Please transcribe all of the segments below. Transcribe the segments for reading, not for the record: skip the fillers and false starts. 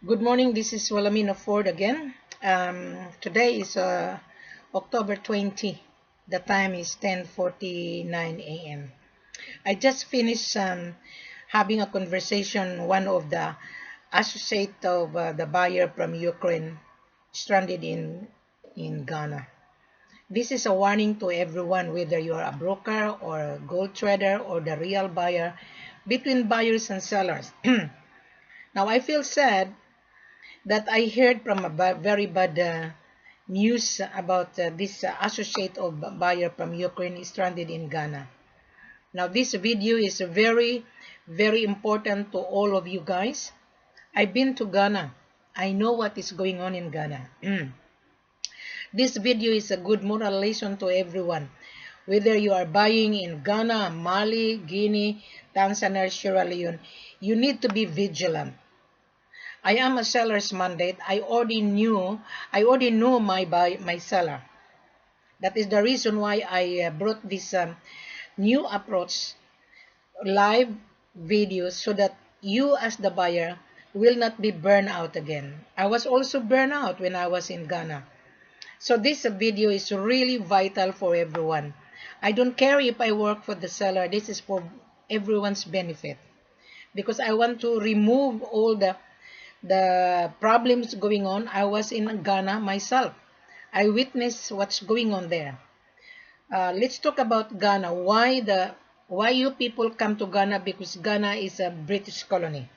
Good morning, this is Wilhelmina Ford again. Today is October 20. The time is 10:49 a.m. I just finished having a conversation, one of the associate of the buyer from Ukraine stranded in Ghana. This is a warning to everyone, whether you are a broker or a gold trader or the real buyer, between buyers and sellers. Now, I feel sad that I heard from a very bad news about this associate of buyer from Ukraine is stranded in Ghana. Now this video is very important to all of you guys. I've been to Ghana. I know what is going on in Ghana. This video is a good moral lesson to everyone. Whether you are buying in Ghana, Mali, Guinea, Tanzania, Sierra Leone, you need to be vigilant. I am a seller's mandate. I already know my seller. That is the reason why I brought this new approach, live videos, so that you as the buyer will not be burned out again. I was also burned out when I was in Ghana. So this video is really vital for everyone. I don't care if I work for the seller. This is for everyone's benefit, because I want to remove all the problems going on. I was in Ghana myself. I witnessed what's going on there. Let's talk about Ghana. Why you people come to Ghana? Because Ghana is a British colony,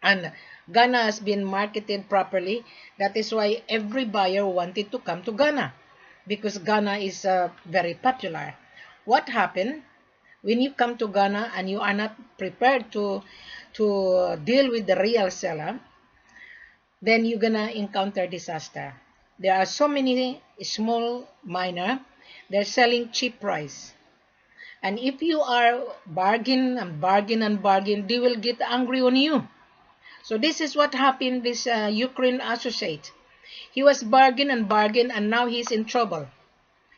and Ghana has been marketed properly. That is why every buyer wanted to come to Ghana, because Ghana is very popular. What happened when you come to Ghana and you are not prepared to deal with the real seller? Then you're gonna encounter disaster. There are so many small miner, they're selling cheap price. And if you are bargain and bargain and bargain, they will get angry on you. So this is what happened this Ukraine associate. He was bargain and bargain, and now he's in trouble.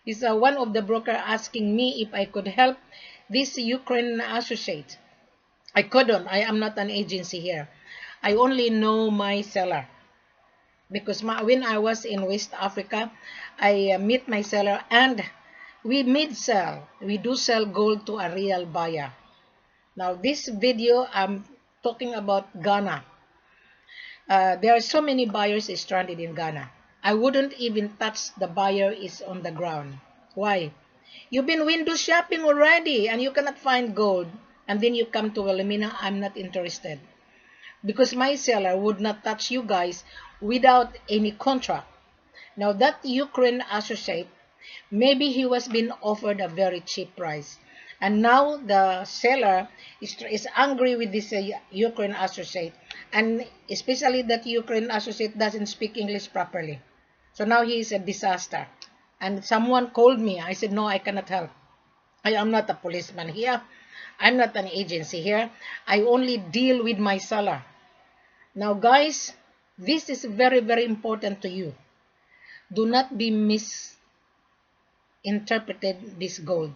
He's one of the broker asking me if I could help this Ukraine associate. I couldn't. I am not an agency here. I only know my seller, because when I was in West Africa, I meet my seller and we mid-sell. We do sell gold to a real buyer. Now this video, I'm talking about Ghana. There are so many buyers stranded in Ghana. I wouldn't even touch the buyer is on the ground. Why? You've been window shopping already and you cannot find gold. And then you come to Wilhelmina, I'm not interested. Because my seller would not touch you guys without any contract. Now that Ukraine associate, maybe he was being offered a very cheap price. And now the seller is angry with this Ukraine associate. And especially that Ukraine associate doesn't speak English properly. So now he is a disaster. And someone called me. I said, no, I cannot help. I am not a policeman here. I'm not an agency here. I only deal with my seller. Now guys, this is very important to you. Do not be misinterpreted this gold.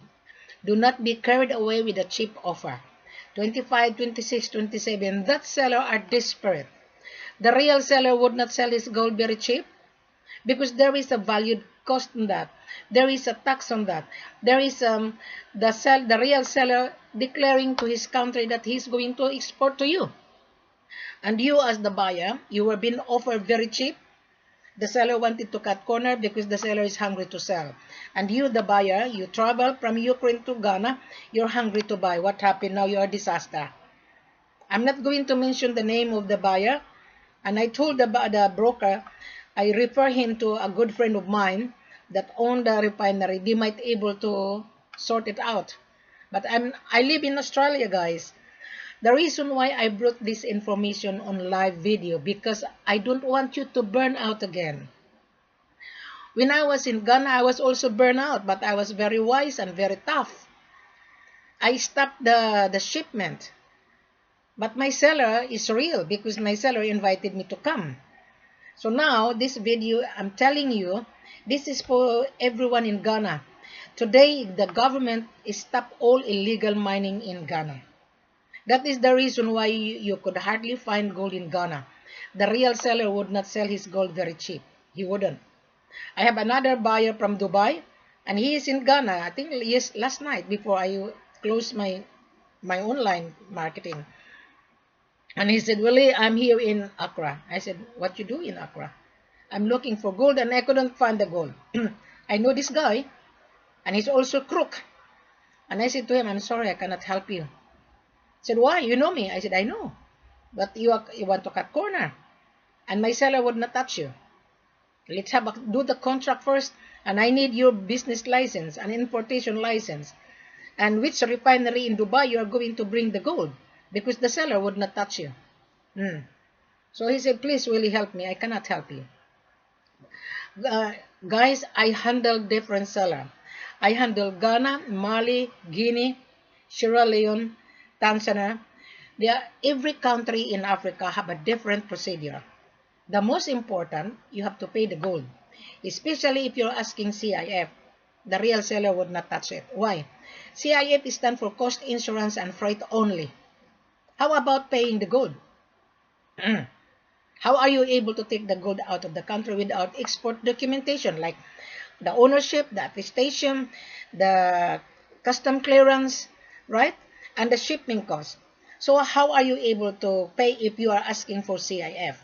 Do not be carried away with a cheap offer. 25, 26, 27, that seller are desperate. The real seller would not sell his gold very cheap, because there is a valued cost on that. There is a tax on that. There is the real seller declaring to his country that he's going to export to you. And you as the buyer, you were being offered very cheap. The seller wanted to cut corner because the seller is hungry to sell. And you, the buyer, you travel from Ukraine to Ghana, you're hungry to buy. What happened? Now you're a disaster. I'm not going to mention the name of the buyer. And I told the broker, I refer him to a good friend of mine that owned the refinery. They might able to sort it out. But I live in Australia, guys. The reason why I brought this information on live video, because I don't want you to burn out again. When I was in Ghana, I was also burned out, but I was very wise and very tough. I stopped the shipment. But my seller is real, because my seller invited me to come. So now, this video, I'm telling you, this is for everyone in Ghana. Today, the government stopped all illegal mining in Ghana. That is the reason why you could hardly find gold in Ghana. the real seller would not sell his gold very cheap. He wouldn't. I have another buyer from Dubai, and he is in Ghana. I think yes, last night before I closed my online marketing. And he said, Willie, I'm here in Accra. I said, what you do in Accra? I'm looking for gold and I couldn't find the gold. I know this guy and he's also crook. And I said to him, I'm sorry, I cannot help you. He said, why? You know me. I said, I know. But you want to cut corner. And my seller would not touch you. Let's do the contract first. And I need your business license, an importation license. And which refinery in Dubai you are going to bring the gold. Because the seller would not touch you. So he said, please, will you help me? I cannot help you. Guys, I handle different seller. I handle Ghana, Mali, Guinea, Sierra Leone, Tanzania. Every country in Africa have a different procedure. The most important, you have to pay the gold. Especially if you're asking C.I.F. The real seller would not touch it. Why? C.I.F. stands for cost, insurance, and freight only. How about paying the gold? How are you able to take the gold out of the country without export documentation, like the ownership, the attestation, the custom clearance, right? And the shipping cost. So how are you able to pay if you are asking for C.I.F.?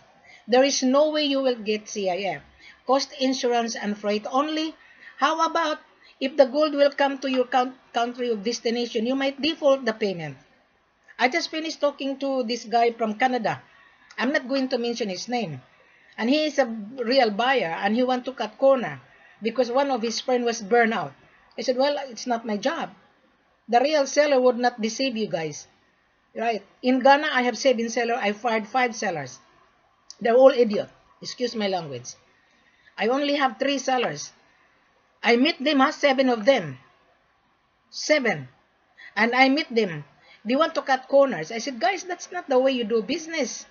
There is no way you will get C.I.F. Cost, insurance, and freight only. How about if the gold will come to your country of destination, you might default the payment. I just finished talking to this guy from Canada. I'm not going to mention his name. And he is a real buyer and he wants to cut corner because one of his friends was burned out. I said, well, it's not my job. The real seller would not deceive you guys. Right? In Ghana, I have 7 sellers. I fired 5 sellers. They're all idiot. Excuse my language. I only have 3 sellers. I meet them, 7 of them. 7. And I meet them. They want to cut corners. I said, guys, that's not the way you do business.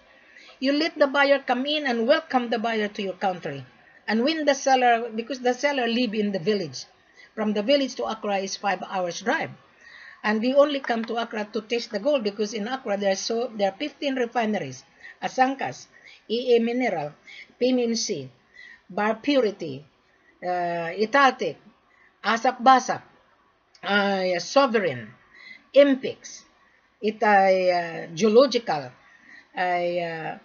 You let the buyer come in and welcome the buyer to your country. And when the seller, because the seller live in the village. From the village to Accra is 5 hours drive. And we only come to Accra to taste the gold because in Accra there are 15 refineries. Asankas, EA Mineral, PMC, Bar Purity, Italtec, Asap Basap, Sovereign, Impix, Geological,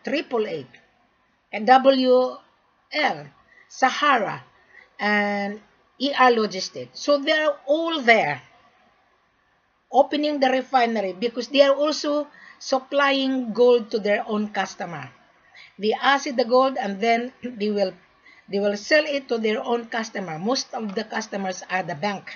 Triple Eight, and WL, Sahara, and ER Logistics. So they are all there opening the refinery because they are also supplying gold to their own customer. They acid the gold and then they will sell it to their own customer. Most of the customers are the bank.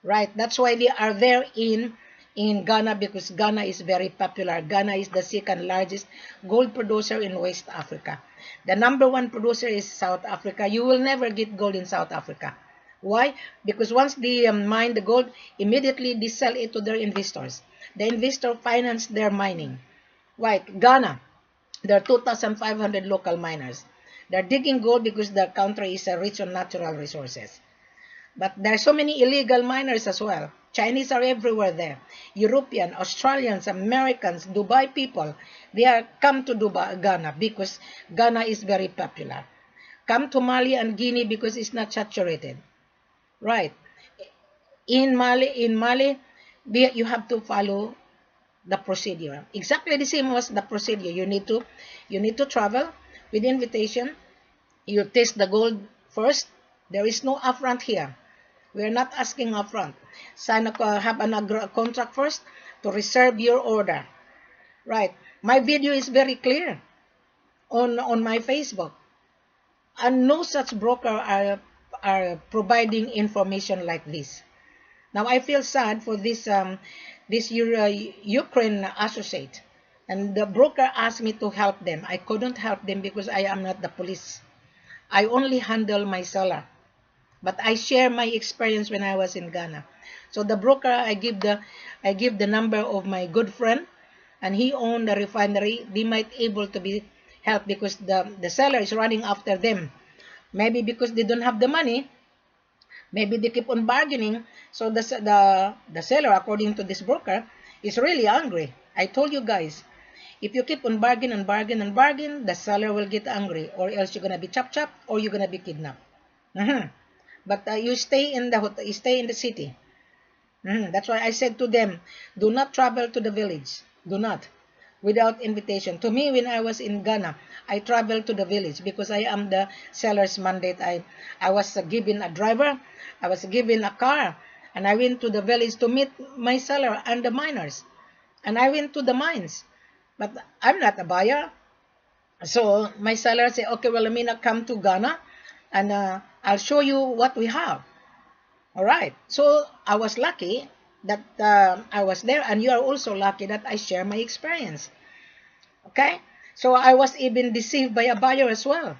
Right? That's why they are there in Ghana because Ghana is very popular. Ghana is the second largest gold producer in West Africa. The number 1 producer is South Africa. You will never get gold in South Africa. Why? Because once they mine the gold, immediately they sell it to their investors. The investor finance their mining. Right? Ghana, there are 2,500 local miners. They're digging gold because the country is rich on natural resources. But there are so many illegal miners as well. Chinese are everywhere there. European, Australians, Americans, Dubai people, they are come to Ghana because Ghana is very popular. Come to Mali and Guinea because it's not saturated. Right. In Mali, you have to follow the procedure. Exactly the same as the procedure. You need to travel with invitation. You taste the gold first. There is no upfront here. We are not asking upfront. Have a contract first to reserve your order. Right. My video is very clear on my Facebook. And no such broker are providing information like this. Now I feel sad for this Ukraine associate, and the broker asked me to help them. I couldn't help them because I am not the police. I only handle my seller, but I share my experience when I was in Ghana. So the broker, I give the number of my good friend, and he owned the refinery. They might able to be helped because the seller is running after them. Maybe because they don't have the money. Maybe they keep on bargaining. So the seller, according to this broker, is really angry. I told you guys, If you keep on bargain and bargain and bargain, the seller will get angry, or else you're gonna be chop, or you're gonna be kidnapped. But you stay in the hotel, you stay in the city. That's why I said to them, do not travel to the village. Do not, without invitation. To me, when I was in Ghana, I traveled to the village because I am the seller's mandate. I was given a driver, I was given a car, and I went to the village to meet my seller and the miners. And I went to the mines. But I'm not a buyer. So my seller said, okay, well, Wilhelmina, come to Ghana, and I'll show you what we have. All right. So I was lucky that I was there, and you are also lucky that I share my experience. Okay. So I was even deceived by a buyer as well.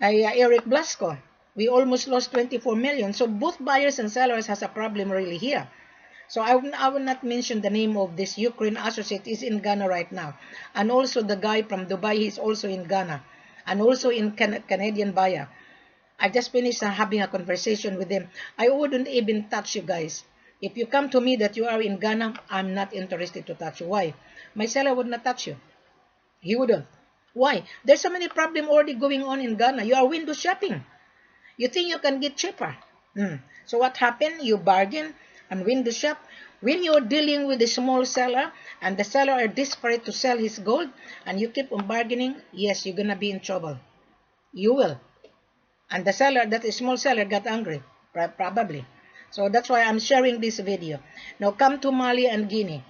Eric Blasco. We almost lost 24 million. So both buyers and sellers has a problem really here. So I will not mention the name of this Ukraine associate. Is in Ghana right now. And also the guy from Dubai, he's also in Ghana. And also in Canadian buyer. I just finished having a conversation with him. I wouldn't even touch you guys. If you come to me that you are in Ghana, I'm not interested to touch you. Why? My seller would not touch you. He wouldn't. Why? There's so many problems already going on in Ghana. You are window shopping. You think you can get cheaper. So what happened? You bargain and window shop. When you're dealing with a small seller and the seller are desperate to sell his gold and you keep on bargaining, yes, you're going to be in trouble. You will. And the seller, that is small seller, got angry, probably. So that's why I'm sharing this video. Now come to Mali and Guinea.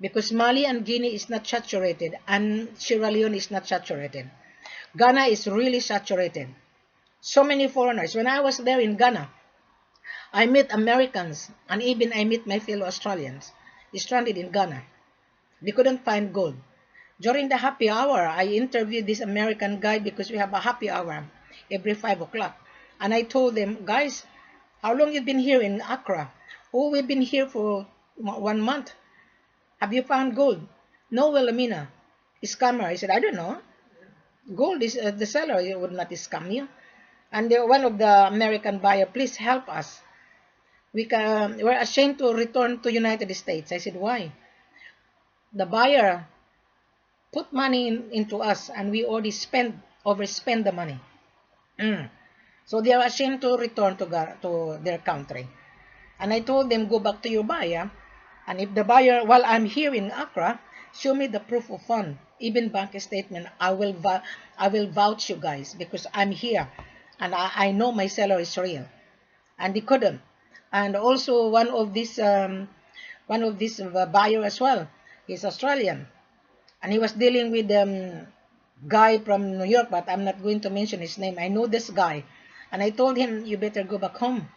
Because Mali and Guinea is not saturated and Sierra Leone is not saturated. Ghana is really saturated. So many foreigners. When I was there in Ghana, I met Americans and even I met my fellow Australians stranded in Ghana. They couldn't find gold. During the happy hour, I interviewed this American guy because we have a happy hour every 5 o'clock. And I told them, guys, how long you been here in Accra? Oh, we've been here for 1 month. Have you found gold? No, Wilhelmina. Scammer. I said, I don't know. Gold is the seller would not scam you. And one of the American buyer, please help us. We're ashamed to return to United States. I said, why? The buyer put money into us and we already overspend the money. So they are ashamed to return to their country. And I told them, go back to your buyer. And if the buyer, while I'm here in Accra, show me the proof of fund, even bank statement, I will vouch you guys because I'm here. And I know my seller is real. And they couldn't. And also one of this buyer as well, he's Australian. And he was dealing with guy from New York, but I'm not going to mention his name. I know this guy. And I told him, you better go back home.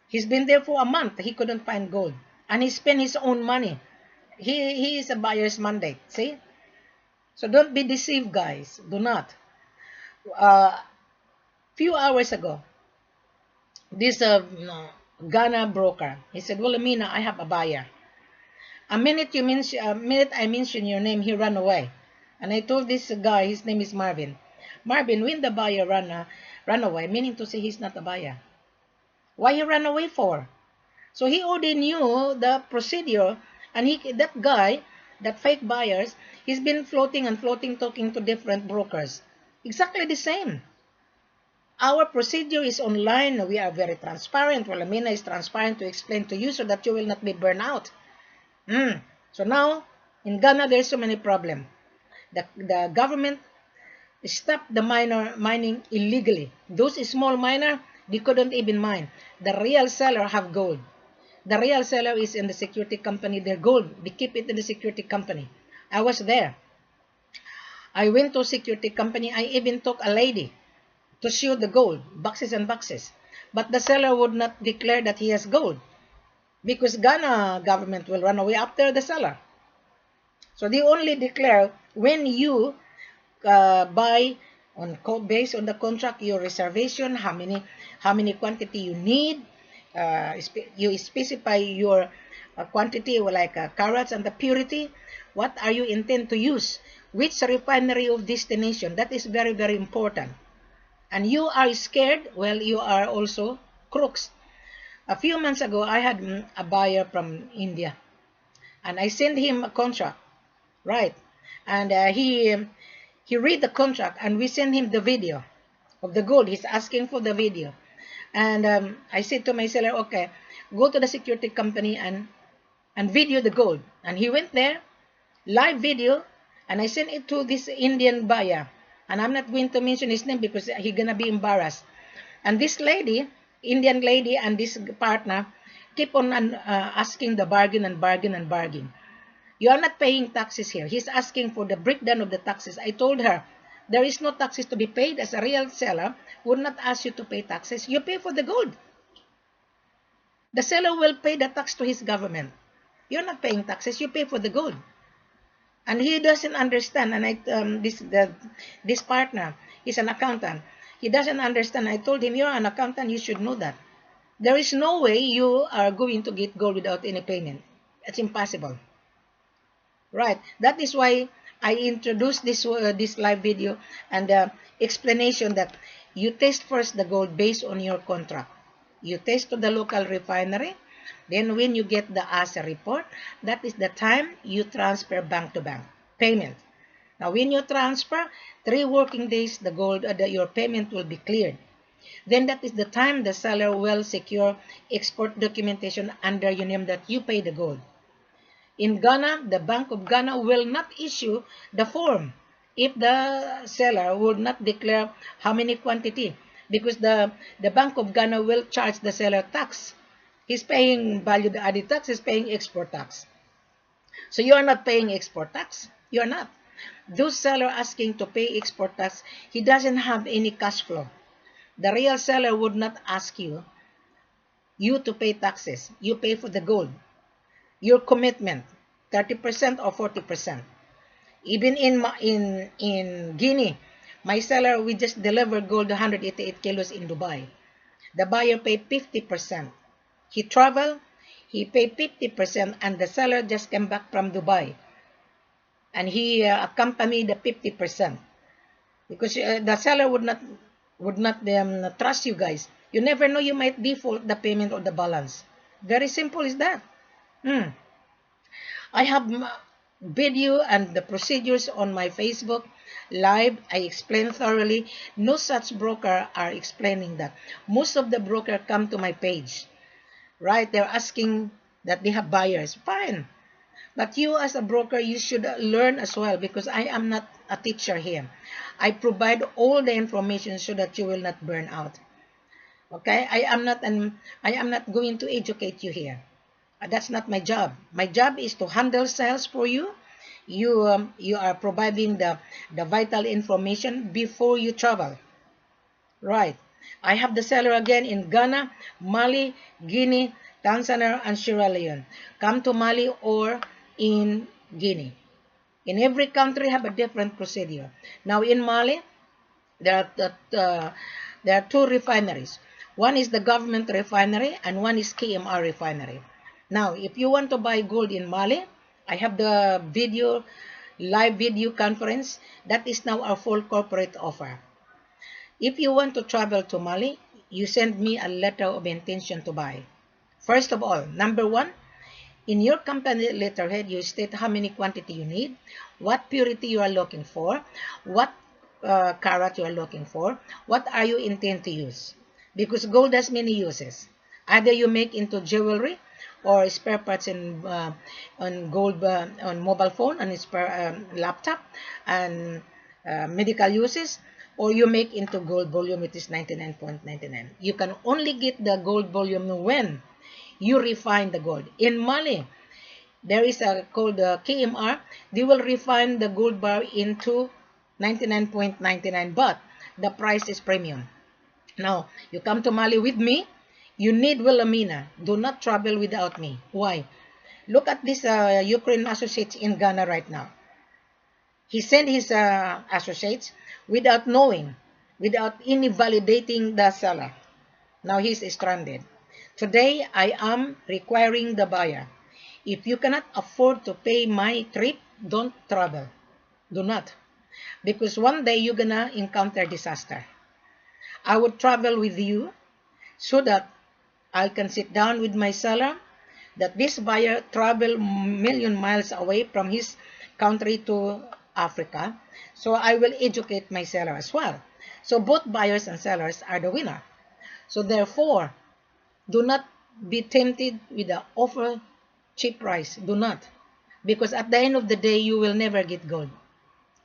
He's been there for a month. He couldn't find gold. And he spent his own money. He is a buyer's mandate. See? So don't be deceived, guys. Do not. Few hours ago, this Ghana broker, he said, Wilhelmina, I have a buyer. A minute I mention your name, he ran away. And I told this guy, his name is Marvin. Marvin, when the buyer ran away, meaning to say he's not a buyer. Why he ran away for? So he already knew the procedure, and that guy, that fake buyers, he's been floating, talking to different brokers. Exactly the same. Our procedure is online. We are very transparent. Wilhelmina is transparent to explain to you so that you will not be burned out. So now, in Ghana, there's so many problems. The government stopped the mining illegally. Those small miners, they couldn't even mine. The real seller have gold. The real seller is in the security company. Their gold, they keep it in the security company. I was there. I went to security company. I even took a lady to show the gold, boxes and boxes. But the seller would not declare that he has gold because Ghana government will run away after the seller. So they only declare when you buy based on the contract, your reservation, how many quantity you need. You specify your quantity, like carats and the purity. What are you intend to use? Which refinery of destination? That is very, very important. And you are scared, well, you are also crooks. A few months ago, I had a buyer from India. And I sent him a contract. right? And he read the contract, and we sent him the video of the gold. He's asking for the video. And I said to my seller, okay, go to the security company and video the gold. And he went there, live video, and I sent it to this Indian buyer. And I'm not going to mention his name because he's gonna be embarrassed. And this lady, Indian lady, and this partner keep on asking the bargain and bargain and bargain. You are not paying taxes here. He's asking for the breakdown of the taxes. I told her, there is no taxes to be paid. As a real seller, would not ask you to pay taxes. You pay for the gold. The seller will pay the tax to his government. You're not paying taxes. You pay for the gold. And he doesn't understand. And this partner is an accountant. He doesn't understand. I told him, you're an accountant. You should know that. There is no way you are going to get gold without any payment. It's impossible. Right. That is why I introduced this live video and the explanation that you test first the gold based on your contract. You test to the local refinery. Then when you get the ASA report, that is the time you transfer bank to bank payment. Now when you transfer, 3 working days, the gold, your payment will be cleared. Then that is the time the seller will secure export documentation under your name that you pay the gold. In Ghana, the Bank of Ghana will not issue the form if the seller would not declare how many quantity, because the Bank of Ghana will charge the seller tax. He's paying value added tax, he's paying export tax. So you are not paying export tax. You are not. Those seller asking to pay export tax, he doesn't have any cash flow. The real seller would not ask you to pay taxes. You pay for the gold. Your commitment, 30% or 40%. Even in Guinea, my seller, we just delivered gold 188 kilos in Dubai. The buyer paid 50%. He traveled, he paid 50%, and the seller just came back from Dubai. And he accompanied the 50%. Because the seller would not trust you guys. You never know, you might default the payment or the balance. Very simple is that. I have video and the procedures on my Facebook live. I explain thoroughly. No such broker are explaining that. Most of the broker come to my page, right? They're asking that they have buyers. Fine. But you as a broker, you should learn as well, because I am not a teacher here. I provide all the information so that you will not burn out. Okay? I am not going to educate you here. That's not my job. My job is to handle sales for you. You are providing the vital information before you travel. Right. I have the seller again in Ghana, Mali, Guinea, Tanzania, and Sierra Leone. Come to Mali or in Guinea. In every country have a different procedure. Now in Mali, there are 2 refineries. One is the government refinery and one is KMR refinery. Now, if you want to buy gold in Mali, I have the live video conference. That is now our full corporate offer. If you want to travel to Mali, you send me a letter of intention to buy. First of all, number 1, in your company letterhead, you state how many quantity you need, what purity you are looking for, what carat you are looking for, what are you intend to use. Because gold has many uses. Either you make into jewelry or spare parts on gold, on mobile phone, on spare laptop, and medical uses, or you make into gold bullion, which is 99.99. You can only get the gold bullion when you refine the gold. In Mali, there is a called KMR. They will refine the gold bar into 99.99, but the price is premium. Now, you come to Mali with me, you need Wilhelmina. Do not travel without me. Why? Look at this Ukraine associates in Ghana right now. He sent his associates without knowing, without any validating the seller. Now he's stranded. Today, I am requiring the buyer. If you cannot afford to pay my trip, don't travel. Do not. Because one day you're gonna encounter disaster. I would travel with you so that I can sit down with my seller, that this buyer travel million miles away from his country to Africa. So I will educate my seller as well. So both buyers and sellers are the winner. So therefore, do not be tempted with the offer cheap price. Do not. Because at the end of the day, you will never get gold.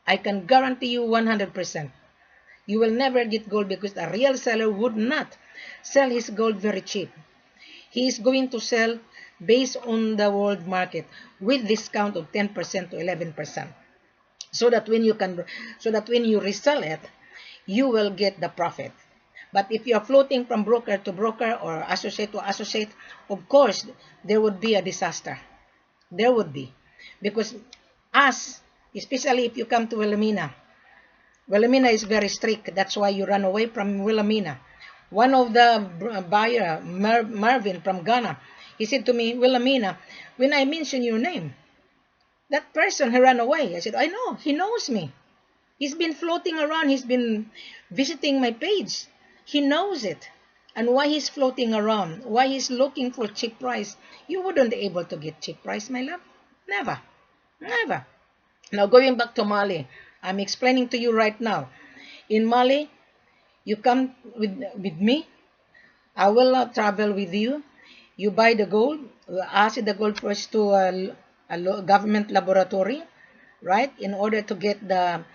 I can guarantee you 100%. You will never get gold because a real seller would not sell his gold very cheap. He is going to sell based on the world market with discount of 10% to 11%. So that when you resell it, you will get the profit. But if you are floating from broker to broker or associate to associate, of course, there would be a disaster. There would be. Because us, especially if you come to Wilhelmina, Wilhelmina is very strict. That's why you run away from Wilhelmina. One of the buyer, Marvin from Ghana, he said to me, Wilhelmina, when I mention your name, that person who ran away, I said, I know, he knows me. He's been floating around. He's been visiting my page. He knows it. And why he's floating around, why he's looking for cheap price. You wouldn't be able to get cheap price, my love. Never. Never. Now, going back to Mali, I'm explaining to you right now. In Mali, you come with me. I will travel with you. You buy the gold. We'll acid the gold first to a government laboratory, right? In order to get the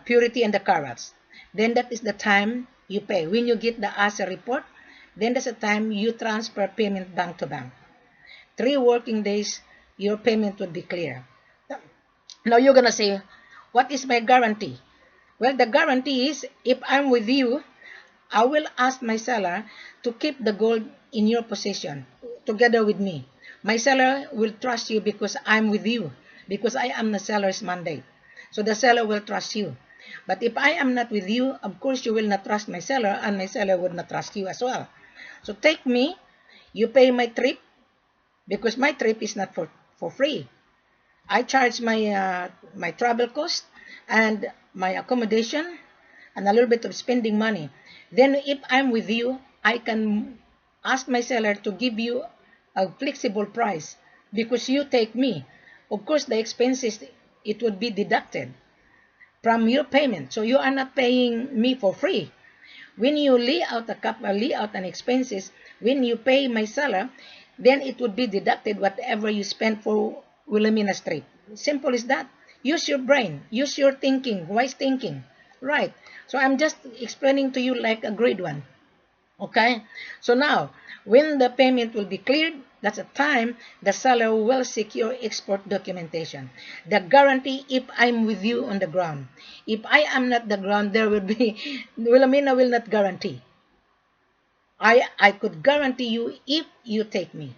purity and the carats. Then that is the time you pay. When you get the ASA report, then that's the time you transfer payment bank to bank. 3 working days, your payment would be clear. Now you're going to say, what is my guarantee? Well, the guarantee is if I'm with you, I will ask my seller to keep the gold in your possession together with me. My seller will trust you because I'm with you, because I am the seller's mandate. So the seller will trust you. But if I am not with you, of course you will not trust my seller, and my seller would not trust you as well. So take me, you pay my trip, because my trip is not for free. I charge my travel cost and my accommodation and a little bit of spending money. Then if I'm with you, I can ask my seller to give you a flexible price because you take me. Of course, the expenses, it would be deducted from your payment. So you are not paying me for free. When you lay out an expenses, when you pay my seller, then it would be deducted whatever you spend for Wilhelmina Street. Simple as that. Use your brain. Use your thinking, wise thinking. Right. So I'm just explaining to you like a grade 1. Okay. So now, when the payment will be cleared, that's the time the seller will secure export documentation. The guarantee if I'm with you on the ground. If I am not the ground, there will be, Wilhelmina will not guarantee. I could guarantee you if you take me.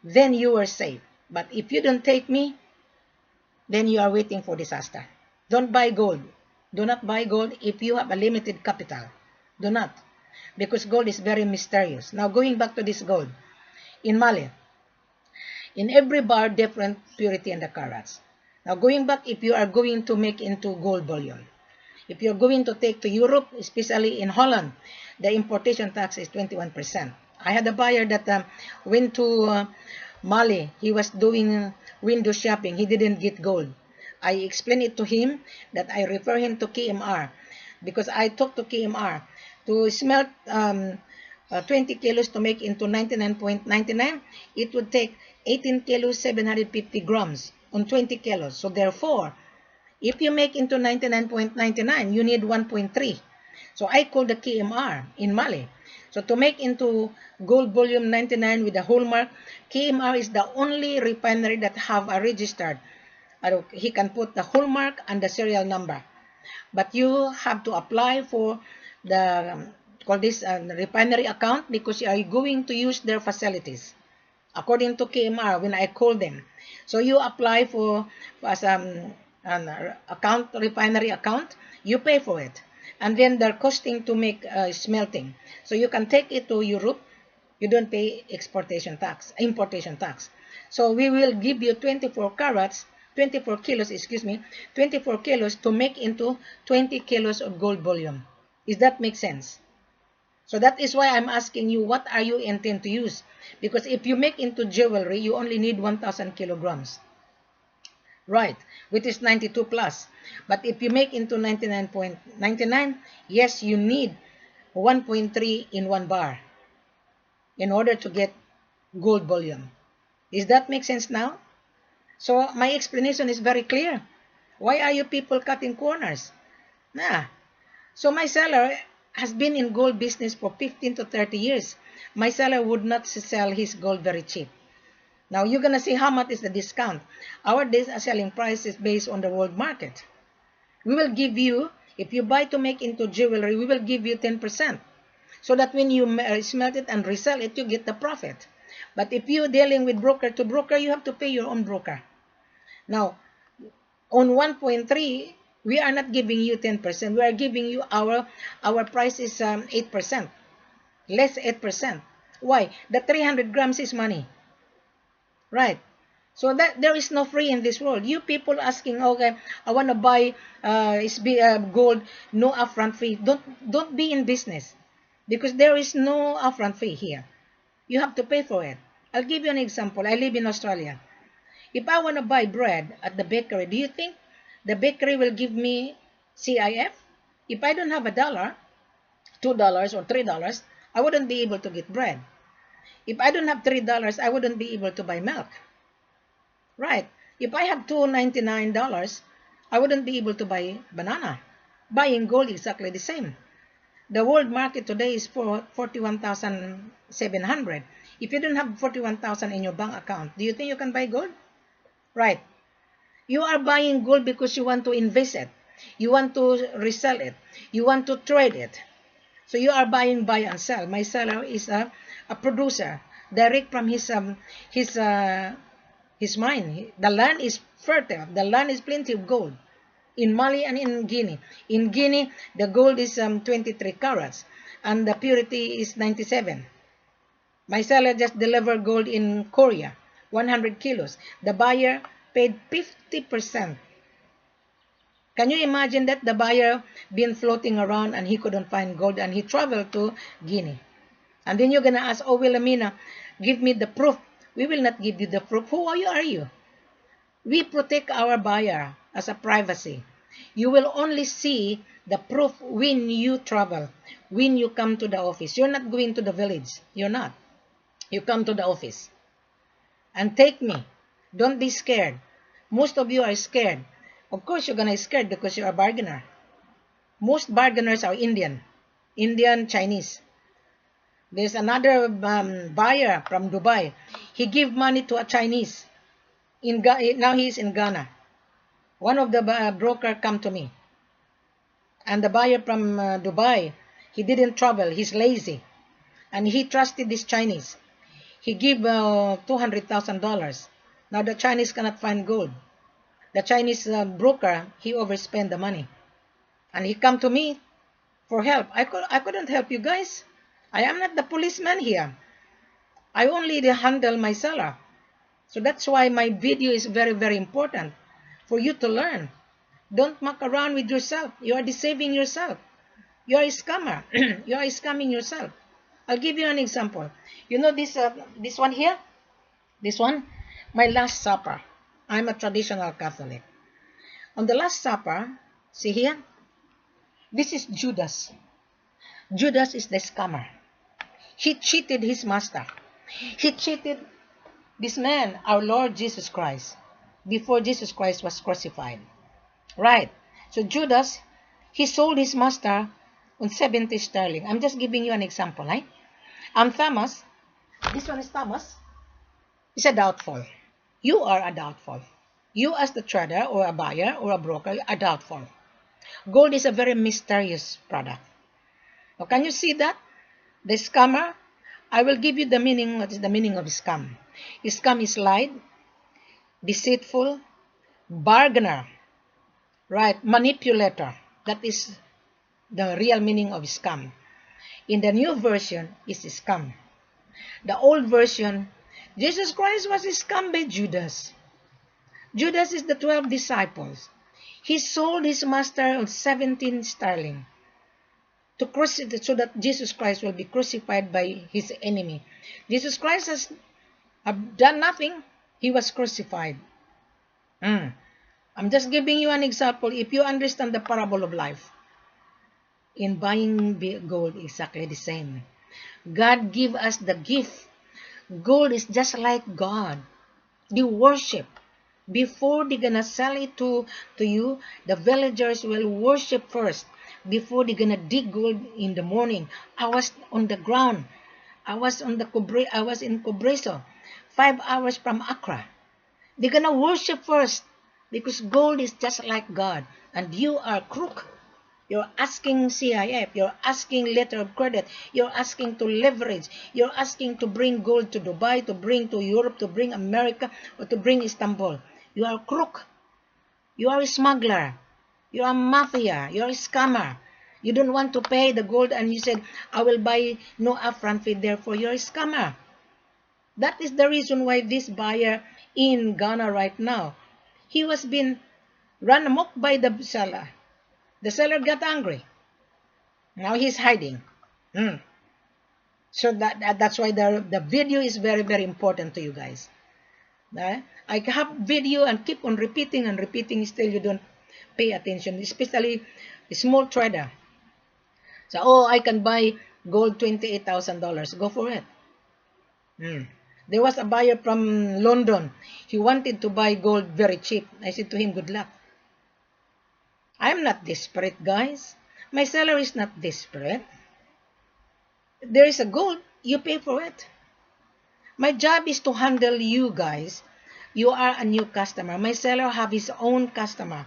Then you are safe. But if you don't take me, then you are waiting for disaster. Don't buy gold. Do not buy gold if you have a limited capital. Do not. Because gold is very mysterious. Now going back to this gold. In Mali, in every bar, different purity and the carats. Now going back, if you are going to make into gold bullion. If you're going to take to Europe, especially in Holland, the importation tax is 21%. I had a buyer that went to Mali. He was doing window shopping. He didn't get gold. I explained it to him that I refer him to KMR because I talked to KMR to smelt 20 kilos to make into 99.99. It would take 18 kilos, 750 grams on 20 kilos. So therefore, if you make into 99.99, you need 1.3. So I called the KMR in Mali. So to make into gold volume 99 with the hallmark, KMR is the only refinery that have a registered. He can put the hallmark and the serial number. But you have to apply for the call this refinery account because you are going to use their facilities. According to KMR, when I call them. So you apply for as an account, refinery account, you pay for it. And then they're costing to make smelting. So you can take it to Europe. You don't pay importation tax. So we will give you 24 kilos, 24 kilos to make into 20 kilos of gold bullion. Does that make sense? So that is why I'm asking you, what are you intend to use? Because if you make into jewelry, you only need 1,000 kilograms. Right, which is 92 plus. But if you make into 99.99, yes, you need 1.3 in one bar in order to get gold bullion. Does that make sense now? So my explanation is very clear. Why are you people cutting corners? Nah. So my seller has been in gold business for 15 to 30 years. My seller would not sell his gold very cheap. Now you're going to see how much is the discount. Our selling price is based on the world market. We will give you, if you buy to make into jewelry, we will give you 10%. So that when you smelt it and resell it, you get the profit. But if you're dealing with broker to broker, you have to pay your own broker. Now, on 1.3, we are not giving you 10%. We are giving you our price is 8%. Less 8%. Why? The 300 grams is money. Right. So that there is no free in this world. You people asking, okay, I want to buy gold, no upfront fee. Don't be in business, because there is no upfront fee here. You have to pay for it. I'll give you an example. I live in Australia. If I want to buy bread at the bakery, do you think the bakery will give me C.I.F? If I don't have $1, $2 or $3, I wouldn't be able to get bread. If I don't have $3, I wouldn't be able to buy milk. Right. If I have $2.99, I wouldn't be able to buy banana. Buying gold exactly the same. The world market today is for 41,700. If you don't have 41,000 in your bank account, do you think you can buy gold? Right. You are buying gold because you want to invest it. You want to resell it. You want to trade it. So you are buying, buy and sell. My seller is a producer, direct from his mine. The land is fertile. The land is plenty of gold. In Mali and in Guinea. In Guinea, the gold is 23 carats and the purity is 97. My seller just delivered gold in Korea, 100 kilos. The buyer paid 50%. Can you imagine that? The buyer been floating around and he couldn't find gold and he traveled to Guinea. And then you're going to ask, oh, Wilhelmina, give me the proof. We will not give you the proof. Who are you? We protect our buyer as a privacy. You will only see the proof when you travel, when you come to the office. You're not going to the village. You're not. You come to the office. And take me. Don't be scared. Most of you are scared. Of course, you're going to be scared because you're a bargainer. Most bargainers are Indian, Chinese. There's another buyer from Dubai. He gave money to a Chinese. Now he's in Ghana. One of the broker come to me. And the buyer from Dubai, he didn't travel. He's lazy. And he trusted this Chinese. He gave $200,000. Now the Chinese cannot find gold. The Chinese broker, he overspent the money. And he come to me for help. I couldn't help you guys. I am not the policeman here. I only handle my seller. So that's why my video is very, very important for you to learn. Don't muck around with yourself. You are deceiving yourself. You are a scammer. You are scamming yourself. I'll give you an example. You know this one here? This one? My Last Supper. I'm a traditional Catholic. On the Last Supper, see here? This is Judas. Judas is the scammer. He cheated his master. He cheated this man, our Lord Jesus Christ, before Jesus Christ was crucified. Right. So Judas, he sold his master on 70 sterling. I'm just giving you an example. Right? Thomas. This one is Thomas. It's a doubtful. You are a doubtful. You as the trader or a buyer or a broker are doubtful. Gold is a very mysterious product. Now, can you see that? The scammer, I will give you the meaning. What is the meaning of scam? Scam is lied, deceitful, bargainer, right? Manipulator. That is the real meaning of scam. In the new version is scam. The old version, Jesus Christ was scammed by Judas. Judas is the 12 disciples. He sold his master on 17 sterling. so that Jesus Christ will be crucified by his enemy. Jesus Christ has done nothing. He was crucified. I'm just giving you an example. If you understand the parable of life, in buying gold, exactly the same. God give us the gift. Gold is just like God. The worship. Before they're gonna sell it to you, the villagers will worship first. Before they're gonna dig gold in the morning. I was on the ground. I was in Cobreso, 5 hours from Accra. They're gonna worship first because gold is just like God, and you are crook. You're asking C.I.F, you're asking letter of credit, you're asking to leverage, you're asking to bring gold to Dubai, to bring to Europe, to bring America, or to bring Istanbul. You are a crook. You are a smuggler. You are a mafia. You are a scammer. You don't want to pay the gold and you said, I will buy no upfront fee, therefore you're a scammer. That is the reason why this buyer in Ghana right now, he was being run amok by the seller. The seller got angry. Now he's hiding. So that's why the video is very, very important to you guys. I have video and keep on repeating and repeating, still you don't pay attention, especially a small trader. So, oh, I can buy gold $28,000. Go for it. There was a buyer from London. He wanted to buy gold very cheap. I said to him, good luck. I'm not desperate, guys. My seller is not desperate. There is a gold, you pay for it. My job is to handle you guys. You are a new customer. My seller have his own customer.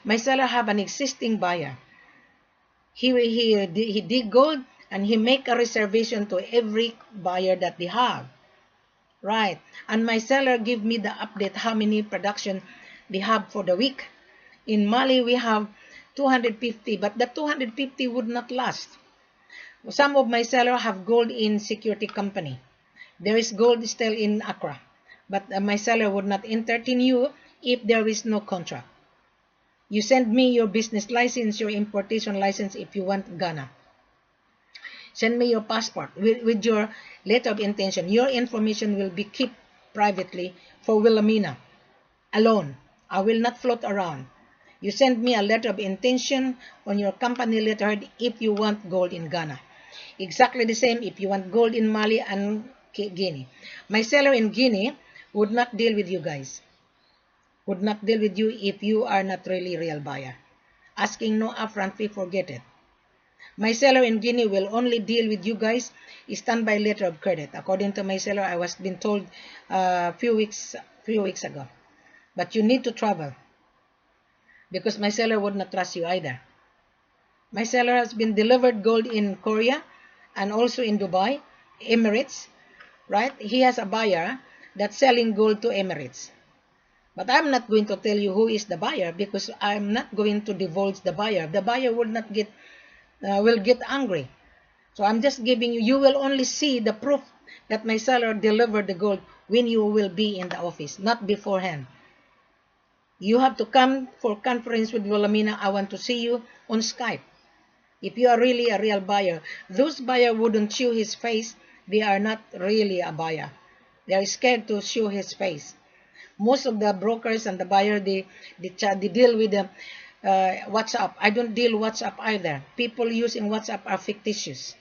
My seller have an existing buyer. He dig gold and he make a reservation to every buyer that they have. Right. And my seller give me the update how many production they have for the week. In Mali, we have 250, but the 250 would not last. Some of my sellers have gold in security company. There is gold still in Accra, but my seller would not entertain you if there is no contract. You send me your business license, your importation license if you want Ghana. Send me your passport with your letter of intention. Your information will be kept privately for Wilhelmina alone. I will not float around. You send me a letter of intention on your company letterhead if you want gold in Ghana. Exactly the same if you want gold in Mali and Guinea. My seller in Guinea would not deal with you guys. Would not deal with you if you are not really real buyer. Asking no upfront fee, forget it. My seller in Guinea will only deal with you guys standby letter of credit. According to my seller, I was being told a few weeks ago. But you need to travel because my seller would not trust you either. My seller has been delivered gold in Korea and also in Dubai, Emirates, right? He has a buyer that's selling gold to Emirates. But I'm not going to tell you who is the buyer because I'm not going to divulge the buyer. The buyer will get angry. So I'm just giving you, you will only see the proof that my seller delivered the gold when you will be in the office, not beforehand. You have to come for conference with Wilhelmina. I want to see you on Skype. If you are really a real buyer, those buyers wouldn't show his face. They are not really a buyer. They are scared to show his face. Most of the brokers and the buyer, they deal with the WhatsApp. I don't deal WhatsApp either. People using WhatsApp are fictitious.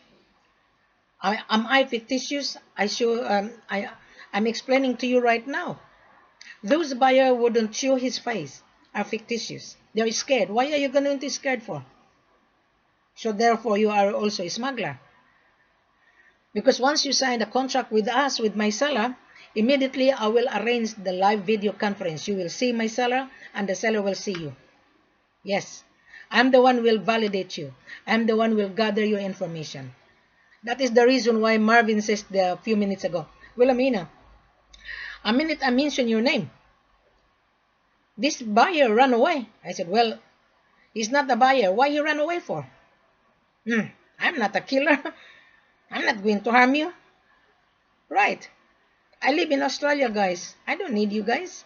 Am I fictitious? I'm explaining to you right now. Those buyers wouldn't show his face are fictitious. They're scared. Why are you going to be scared for? So therefore, you are also a smuggler. Because once you sign a contract with us, with my seller, immediately I will arrange the live video conference. You will see my seller and the seller will see you. Yes, I'm the one who will validate you. I'm the one who will gather your information. That is the reason why Marvin says a few minutes ago, Wilhelmina, a minute I mentioned your name, this buyer ran away. I said, well, he's not a buyer. Why he ran away for? I'm not a killer. I'm not going to harm you. Right. I live in Australia, guys. I don't need you guys.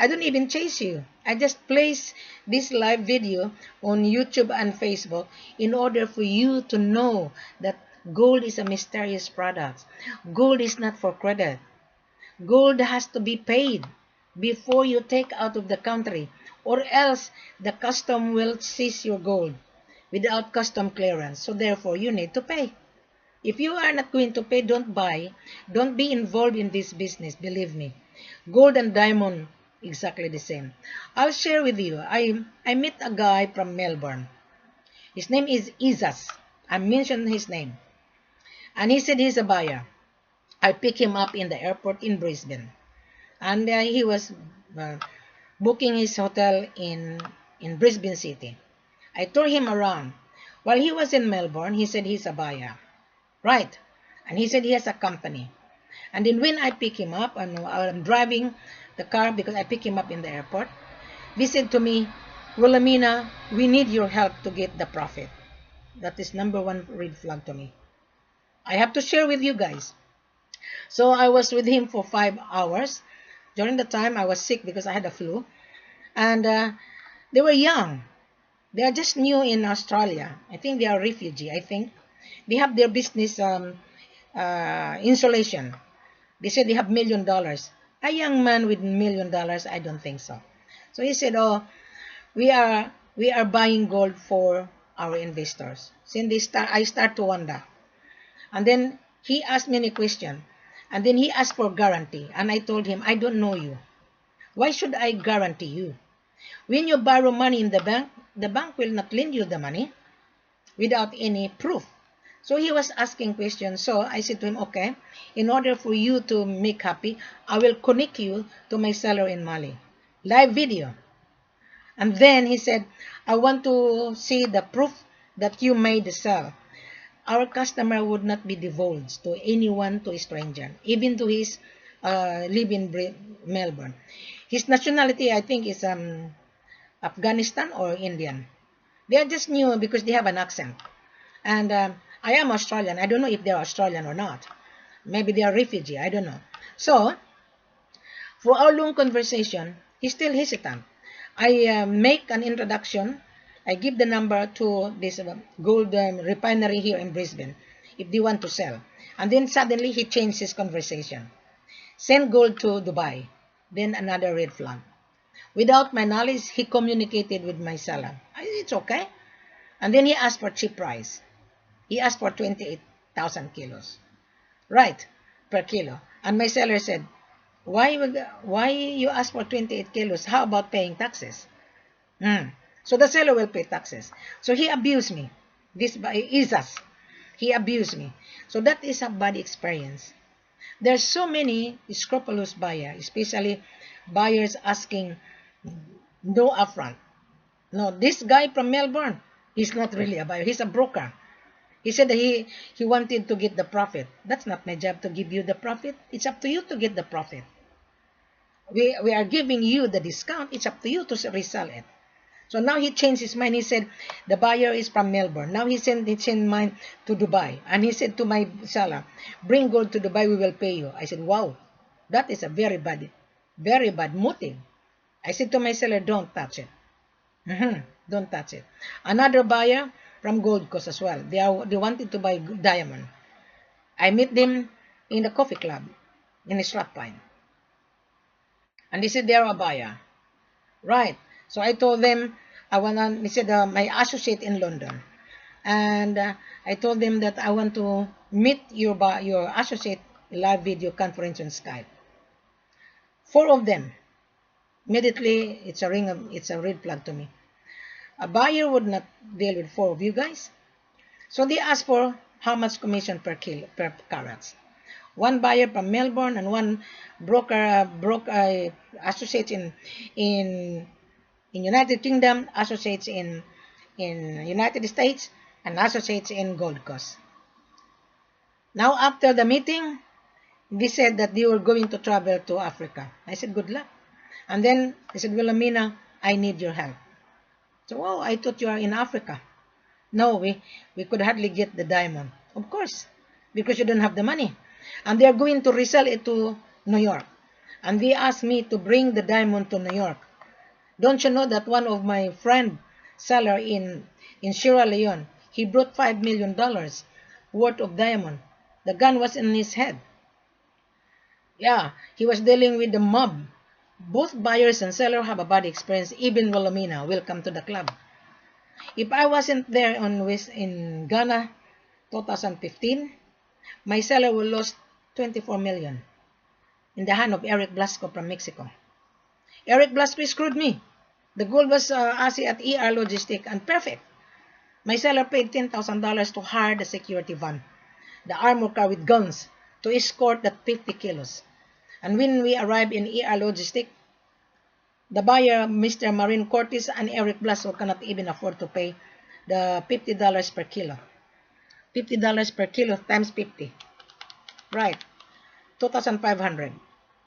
I don't even chase you. I just place this live video on YouTube and Facebook in order for you to know that gold is a mysterious product. Gold is not for credit. Gold has to be paid before you take out of the country, or else the custom will seize your gold without custom clearance. So therefore, you need to pay. If you are not going to pay, don't buy. Don't be involved in this business, believe me. Gold and diamond, exactly the same. I'll share with you. I met a guy from Melbourne. His name is Izas. I mentioned his name. And he said he's a buyer. I picked him up in the airport in Brisbane. And he was booking his hotel in Brisbane City. I toured him around. While he was in Melbourne, he said he's a buyer. Right. And he said he has a company. And then when I pick him up, and I'm driving the car because I pick him up in the airport, they said to me, Wilhelmina, we need your help to get the profit. That is number one red flag to me. I have to share with you guys. So I was with him for 5 hours. During the time, I was sick because I had a flu. And they were young. They are just new in Australia. I think they are refugee, I think. They have their business insulation. They said they have $1 million. A young man with $1 million, I don't think so. So he said, oh, we are buying gold for our investors. Since I start to wonder. And then he asked me a question. And then he asked for guarantee. And I told him, I don't know you. Why should I guarantee you? When you borrow money in the bank will not lend you the money without any proof. So he was asking questions. So I said to him, okay, in order for you to make happy, I will connect you to my seller in Mali. Live video. And then he said, I want to see the proof that you made the sale. Our customer would not be divulged to anyone, to a stranger, even to his live in Melbourne. His nationality, I think, is Afghanistan or Indian. They are just new because they have an accent. And I am Australian. I don't know if they are Australian or not. Maybe they are refugee. I don't know. So, for our long conversation, he's still hesitant. I make an introduction. I give the number to this gold refinery here in Brisbane if they want to sell. And then suddenly he changed his conversation. Send gold to Dubai. Then another red flag. Without my knowledge, he communicated with my seller. It's okay. And then he asked for cheap price. He asked for 28,000 kilos. Right, per kilo. And my seller said, why you ask for 28 kilos? How about paying taxes? So the seller will pay taxes. So he abused me. This is us. He abused me. So that is a bad experience. There's so many scrupulous buyers, especially buyers asking no upfront. No, this guy from Melbourne, he's not really a buyer. He's a broker. He said that he wanted to get the profit. That's not my job to give you the profit. It's up to you to get the profit. We are giving you the discount. It's up to you to resell it. So now he changed his mind. He said the buyer is from Melbourne. Now he sent mine to Dubai. And he said to my seller, bring gold to Dubai, we will pay you. I said, wow, that is a very bad motive. I said to my seller, don't touch it. Don't touch it. Another buyer from Gold Coast as well. They wanted to buy diamond. I met them in the coffee club in Strathpine. And they said they are a buyer. Right. So I told them, they said, my associate in London. And I told them that I want to meet your associate live video conference on Skype. 4 of them. Immediately, it's a red flag to me. A buyer would not deal with 4 of you guys. So they asked for how much commission per carat. 1 buyer from Melbourne and 1 broker associate in United Kingdom, associates in United States, and associates in Gold Coast. Now after the meeting, they said that they were going to travel to Africa. I said, good luck. And then they said, Wilhelmina, I need your help. So, oh, I thought you are in Africa. No, we could hardly get the diamond. Of course, because you don't have the money. And they are going to resell it to New York. and they asked me to bring the diamond to New York. Don't you know that one of my friend seller in Sierra Leone, he brought $5 million worth of diamond. The gun was in his head. Yeah, he was dealing with the mob. Both buyers and seller have a bad experience. Even Wilhelmina will come to the club. If I wasn't there in Ghana 2015, my seller will lose 24 million in the hand of Eric Blasco from Mexico. Eric Blasco screwed me. The gold was ASI at ER Logistic and perfect. My seller paid $10,000 to hire the security van, the armor car with guns, to escort that 50 kilos. And when we arrived in ER Logistic, the buyer, Mr. Marin Cortis and Eric Blasco, cannot even afford to pay the $50 per kilo. $50 per kilo times 50. Right. 2,500.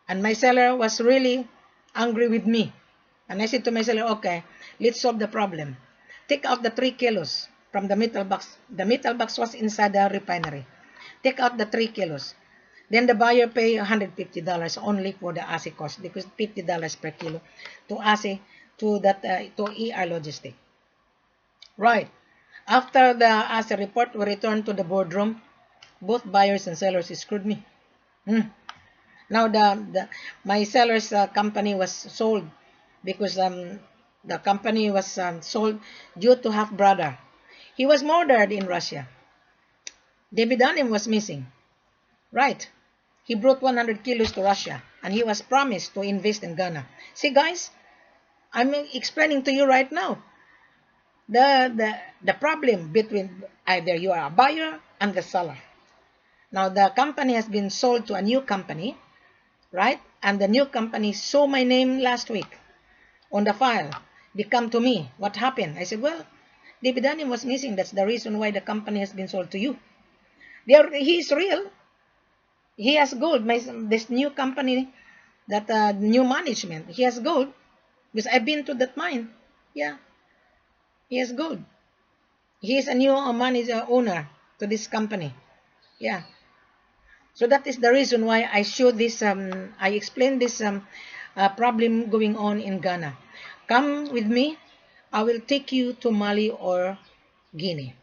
And my seller was really angry with me. And I said to my seller, okay, let's solve the problem. Take out the 3 kilos from the metal box. The metal box was inside the refinery. Take out the 3 kilos. Then the buyer pay $150 only for the ASI cost, because $50 per kilo to ASI to ER Logistic. Right. After the ASI report, we returned to the boardroom. Both buyers and sellers screwed me. Now my seller's company was sold because the company was sold due to half brother. He was murdered in Russia. DEBIT was missing. Right. He brought 100 kilos to Russia and he was promised to invest in Ghana. See guys, I'm explaining to you right now the problem between either you are a buyer and the seller. Now the company has been sold to a new company, right? And the new company saw my name last week on the file. They come to me. What happened? I said, well, DEBIT was missing. That's the reason why the company has been sold to you. He is real. He has gold. This new company, that new management, he has gold. Because I've been to that mine. Yeah. He has gold. He is a new manager owner to this company. Yeah. So that is the reason why I show this, I explain this problem going on in Ghana. Come with me. I will take you to Mali or Guinea.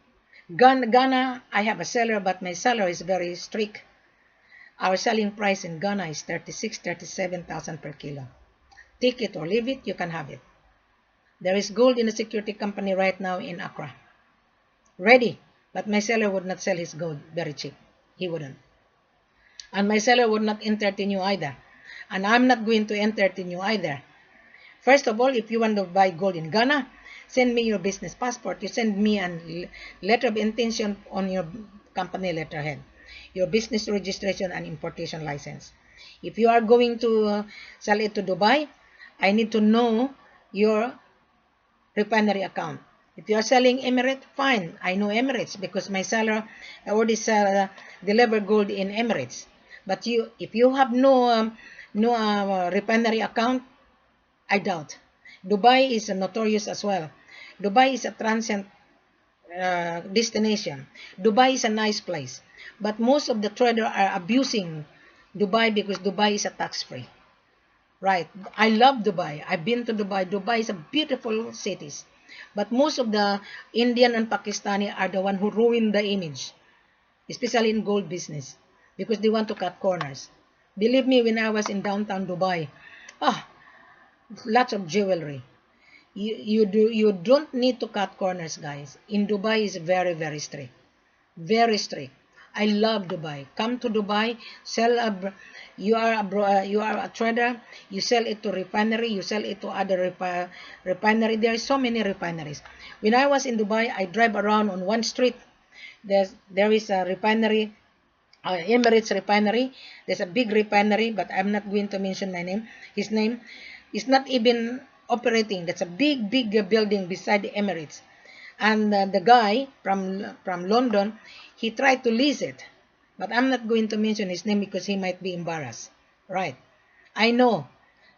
Ghana, I have a seller, but my seller is very strict. Our selling price in Ghana is 37,000 per kilo. Take it or leave it, you can have it. There is gold in the security company right now in Accra. Ready, but my seller would not sell his gold very cheap. He wouldn't. And my seller would not entertain you either. And I'm not going to entertain you either. First of all, if you want to buy gold in Ghana, send me your business passport. You send me a letter of intention on your company letterhead, your business registration and importation license. If you are going to sell it to Dubai, I need to know your refinery account. If you are selling Emirates, fine. I know Emirates because my seller already deliver gold in Emirates. But if you have no refinery account, I doubt. Dubai is notorious as well. Dubai is a transient destination. Dubai is a nice place. But most of the traders are abusing Dubai because Dubai is a tax-free. Right. I love Dubai. I've been to Dubai. Dubai is a beautiful city. But most of the Indian and Pakistani are the one who ruin the image, especially in gold business, because they want to cut corners. Believe me, when I was in downtown Dubai, lots of jewelry. You don't need to cut corners, guys. In Dubai is very, very strict. Very strict. I love Dubai. Come to Dubai, you are a trader, you sell it to refinery, you sell it to other refinery. There are so many refineries. When I was in Dubai, I drive around on one street. There is a refinery, Emirates refinery. There's a big refinery, but I'm not going to mention his name is not even operating. That's a big building beside the Emirates. And the guy from London, he tried to lease it. But I'm not going to mention his name because he might be embarrassed. Right. I know.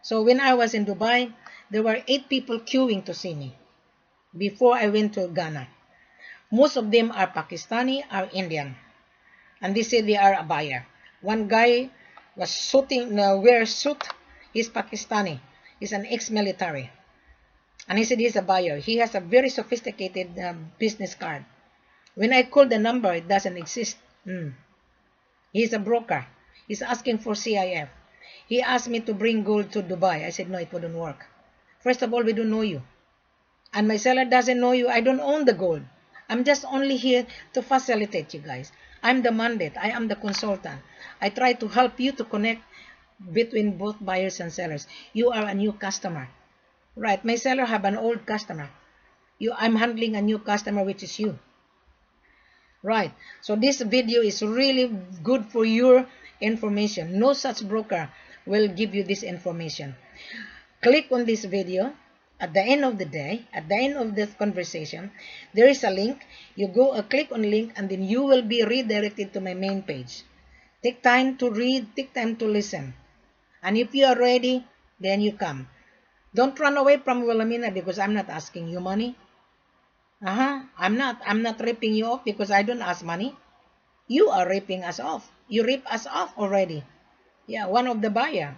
So when I was in Dubai, there were 8 people queuing to see me before I went to Ghana. Most of them are Pakistani or Indian. And they say they are a buyer. One guy was wear a suit He's Pakistani. He's an ex-military. And he said he's a buyer. He has a very sophisticated business card. When I call the number, it doesn't exist. He's a broker. He's asking for C.I.F. He asked me to bring gold to Dubai. I said, no, it wouldn't work. First of all, we don't know you. And my seller doesn't know you. I don't own the gold. I'm just only here to facilitate you guys. I'm the mandate. I am the consultant. I try to help you to connect between both buyers and sellers. You are a new customer. Right, my seller have an old customer. I'm handling a new customer, which is you. Right, so this video is really good for your information. No such broker will give you this information. Click on this video. At the end of the day, at the end of this conversation, there is a link. You go click on link, and then you will be redirected to my main page. Take time to read, take time to listen. And if you are ready, then you come. Don't run away from Wilhelmina because I'm not asking you money. I'm not ripping you off because I don't ask money. You are ripping us off. You rip us off already. Yeah, one of the buyer.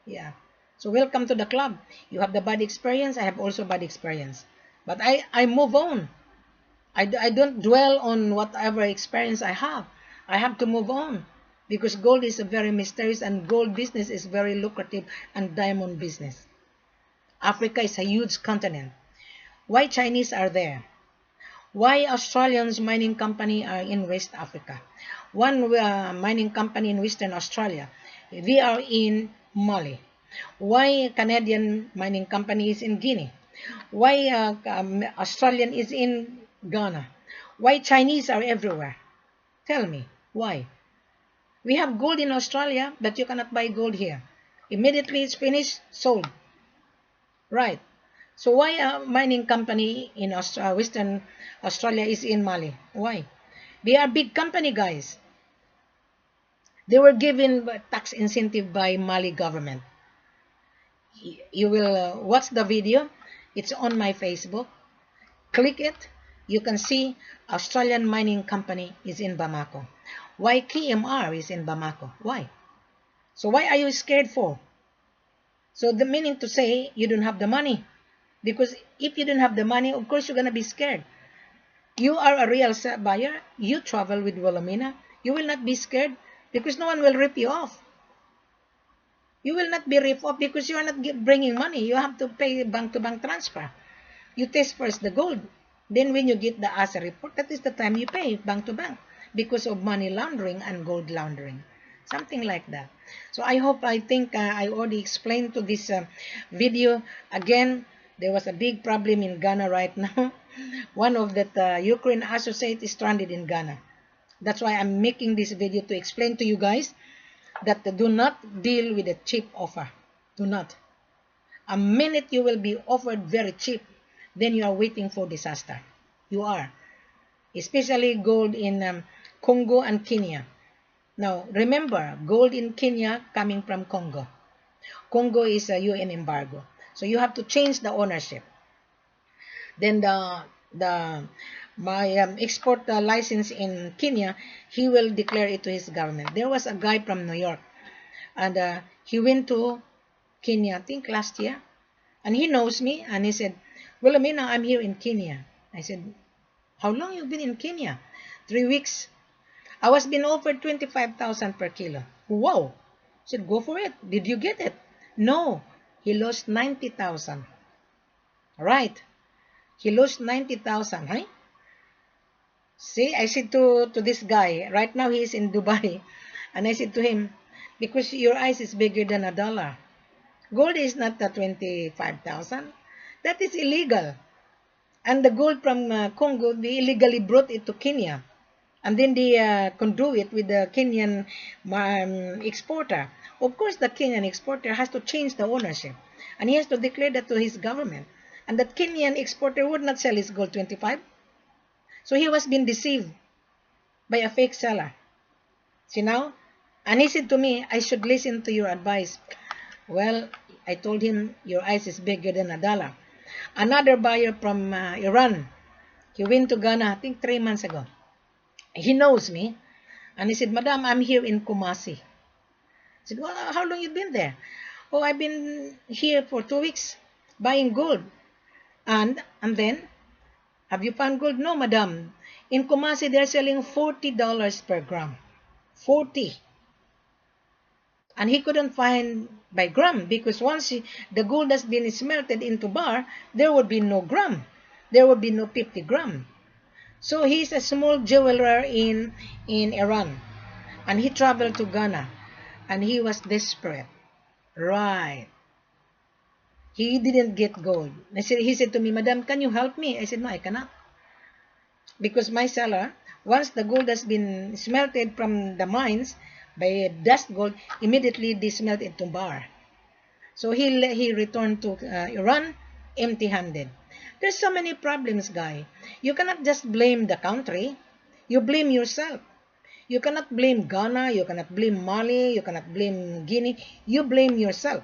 Yeah. So welcome to the club. You have the bad experience. I have also bad experience. But I move on. I don't dwell on whatever experience I have. I have to move on. Because gold is a very mysterious, and gold business is very lucrative, and diamond business. Africa is a huge continent. Why Chinese are there? Why Australians mining company are in West Africa? One mining company in Western Australia. They are in Mali. Why Canadian mining company is in Guinea? Why Australian is in Ghana? Why Chinese are everywhere? Tell me, why? We have gold in Australia, but you cannot buy gold here. Immediately it's finished, sold. Right. So why a mining company in Western Australia is in Mali? Why? They are big company, guys. They were given tax incentive by Mali government. You will watch the video. It's on my Facebook. Click it. You can see Australian mining company is in Bamako. Why KMR is in Bamako? Why? So why are you scared for? So the meaning to say you don't have the money. Because if you don't have the money, of course you're going to be scared. You are a real buyer. You travel with Wilhelmina. You will not be scared because no one will rip you off. You will not be ripped off because you are not bringing money. You have to pay bank-to-bank transfer. You test first the gold. Then when you get the asset report, that is the time you pay bank-to-bank because of money laundering and gold laundering. Something like that. So I think I already explained to this video. Again, there was a big problem in Ghana right now. One of the Ukraine associate is stranded in Ghana. That's why I'm making this video to explain to you guys that do not deal with a cheap offer. Do not. A minute you will be offered very cheap, then you are waiting for disaster. You are. Especially gold in Congo and Kenya. Now, remember, gold in Kenya coming from Congo. Congo is a UN embargo. So you have to change the ownership. Then my export license in Kenya, he will declare it to his government. There was a guy from New York, and he went to Kenya, I think last year, and he knows me, and he said, Wilhelmina, I'm here in Kenya. I said, how long you been in Kenya? 3 weeks. I was being offered 25,000 per kilo. Wow. I said, go for it. Did you get it? No. He lost 90,000. Right. He lost 90,000. Huh? See, I said to this guy, right now he is in Dubai. And I said to him, because your eyes is bigger than $1. Gold is not the 25,000. That is illegal. And the gold from Congo, they illegally brought it to Kenya. And then they conduit with the Kenyan exporter. Of course, the Kenyan exporter has to change the ownership. And he has to declare that to his government. And that Kenyan exporter would not sell his gold 25. So he was being deceived by a fake seller. See now? And he said to me, I should listen to your advice. Well, I told him, your eyes is bigger than $1. Another buyer from Iran, he went to Ghana, I think 3 months ago. He knows me. And he said, Madam, I'm here in Kumasi. I said, well, how long you been there? Oh, I've been here for 2 weeks buying gold. And then, have you found gold? No, madam. In Kumasi, they're selling $40 per gram. 40. And he couldn't find by gram because once the gold has been smelted into bar, there would be no gram. There would be no 50 gram. So he's a small jeweler in Iran. And he traveled to Ghana. And he was desperate. Right. He didn't get gold. He said to me, Madam, can you help me? I said, no, I cannot. Because my seller, once the gold has been smelted from the mines by dust gold, immediately they smelt it to bar. So he returned to Iran empty-handed. There's so many problems, guy. You cannot just blame the country. You blame yourself. You cannot blame Ghana. You cannot blame Mali. You cannot blame Guinea. You blame yourself.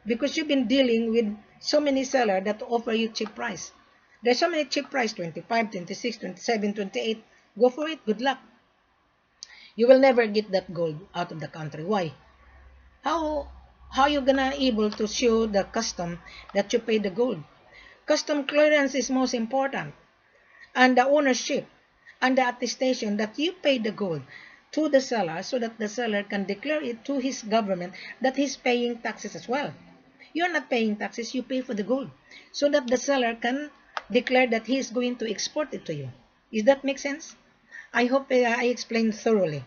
Because you've been dealing with so many sellers that offer you cheap price. There's so many cheap price, 25, 26, 27, 28. Go for it. Good luck. You will never get that gold out of the country. Why? How you gonna able to show the custom that you paid the gold? Custom clearance is most important. And the ownership and the attestation that you paid the gold to the seller so that the seller can declare it to his government that he's paying taxes as well. You're not paying taxes, you pay for the gold so that the seller can declare that he is going to export it to you. Does that make sense? I hope I explained thoroughly.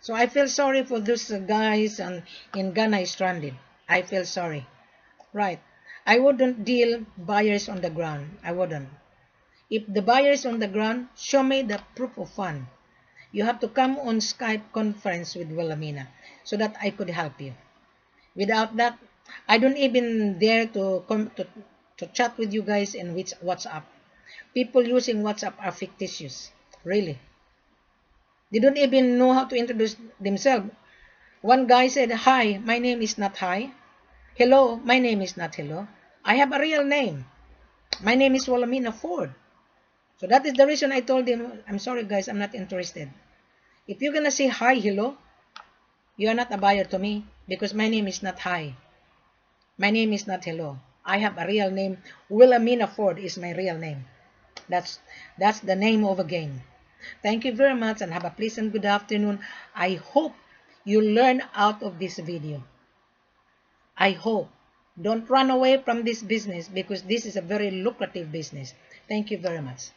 So I feel sorry for those guys in Ghana stranded. I feel sorry. Right. I wouldn't deal buyers on the ground. I wouldn't. If the buyer is on the ground, show me the proof of fund. You have to come on Skype conference with Wilhelmina so that I could help you. Without that, I don't even dare to come to chat with you guys in WhatsApp. People using WhatsApp are fictitious. Really. They don't even know how to introduce themselves. One guy said, hi, my name is not hi. Hello, my name is not hello. I have a real name. My name is Wilhelmina Ford. So that is the reason I told him, I'm sorry guys, I'm not interested. If you're going to say hi, hello, you are not a buyer to me because my name is not hi. My name is not hello. I have a real name. Wilhelmina Ford is my real name. That's the name of a game. Thank you very much and have a pleasant good afternoon. I hope you learn out of this video. I hope. Don't run away from this business because this is a very lucrative business. Thank you very much.